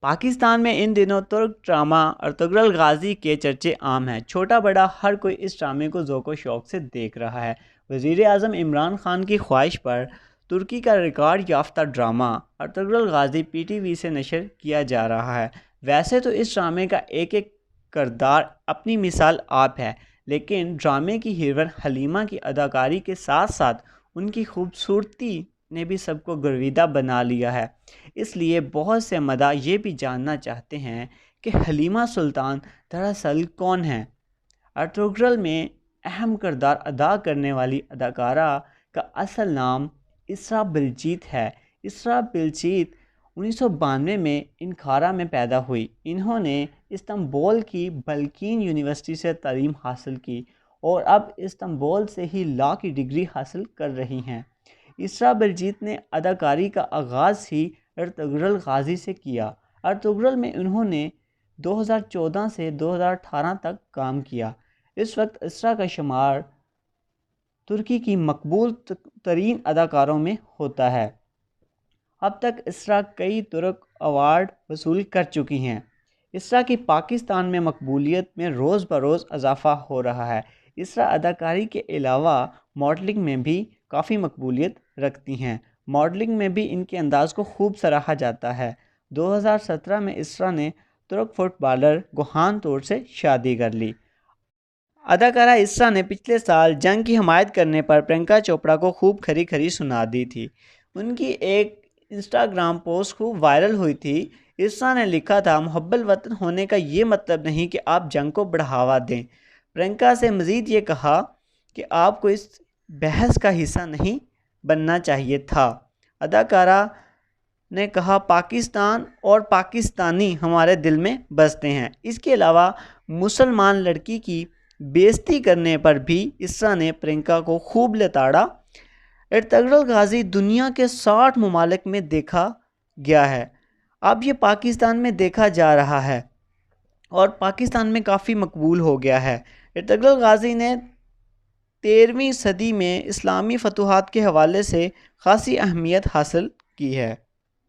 پاکستان میں ان دنوں ترک ڈرامہ ارطغرل غازی کے چرچے عام ہیں۔ چھوٹا بڑا ہر کوئی اس ڈرامے کو ذوق و شوق سے دیکھ رہا ہے۔ وزیر اعظم عمران خان کی خواہش پر ترکی کا ریکارڈ یافتہ drama Ertugrul Ghazi P T V سے نشر کیا جا رہا ہے۔ ویسے تو اس ڈرامے کا ایک ایک کردار اپنی مثال آپ ہے، لیکن ڈرامے کی ہیروئن حلیمہ کی اداکاری کے ساتھ ساتھ ان کی خوبصورتی نے بھی سب کو گرویدہ بنا لیا ہے۔ اس لیے بہت سے مداح یہ بھی جاننا چاہتے ہیں کہ حلیمہ سلطان دراصل کون ہیں۔ ارطغرل میں اہم کردار ادا کرنے والی اداکارہ کا اصل نام اسراء بلجیت ہے۔ اسراء بلجیت 1992 میں انقارہ میں پیدا ہوئی۔ انہوں نے استنبول کی بلقین یونیورسٹی سے تعلیم حاصل کی اور اب استنبول سے ہی لاء کی ڈگری حاصل کر رہی ہیں۔ اسراء بلجیت نے اداکاری کا آغاز ہی ارطغرل غازی سے کیا۔ ارطغرل میں انہوں نے 2014 سے 2018 تک کام کیا۔ اس وقت اسراء کا شمار ترکی کی مقبول ترین اداکاروں میں ہوتا ہے۔ اب تک اسراء کئی ترک ایوارڈ وصول کر چکی ہیں۔ اسراء کی پاکستان میں مقبولیت میں روز بروز اضافہ ہو رہا ہے۔ اسراء اداکاری کے علاوہ ماڈلنگ میں بھی کافی مقبولیت رکھتی ہیں۔ ماڈلنگ میں بھی ان کے انداز کو خوب سراہا جاتا ہے۔ 2017 میں اسراء نے ترک فٹ بالر گوہان تور سے شادی کر لی۔ اداکارہ اسراء نے پچھلے سال جنگ کی حمایت کرنے پر پرینکا چوپڑا کو خوب کھری کھری سنا دی تھی۔ ان کی ایک انسٹاگرام پوسٹ خوب وائرل ہوئی تھی۔ اسراء نے لکھا تھا، محب الوطن ہونے کا یہ مطلب نہیں کہ آپ جنگ کو بڑھاوا دیں۔ پرینکا سے مزید یہ کہا کہ آپ کو اس بحث کا حصہ نہیں بننا چاہیے تھا۔ اداکارہ نے کہا، پاکستان اور پاکستانی ہمارے دل میں بستے ہیں۔ اس کے علاوہ مسلمان لڑکی کی بے عزتی کرنے پر بھی اسراء نے پرینکا کو خوب لتاڑا۔ ارطغرل غازی دنیا کے 60 ممالک میں دیکھا گیا ہے۔ اب یہ پاکستان میں دیکھا جا رہا ہے اور پاکستان میں کافی مقبول ہو گیا ہے۔ ارطغرل غازی نے 13ویں صدی میں اسلامی فتوحات کے حوالے سے خاصی اہمیت حاصل کی ہے۔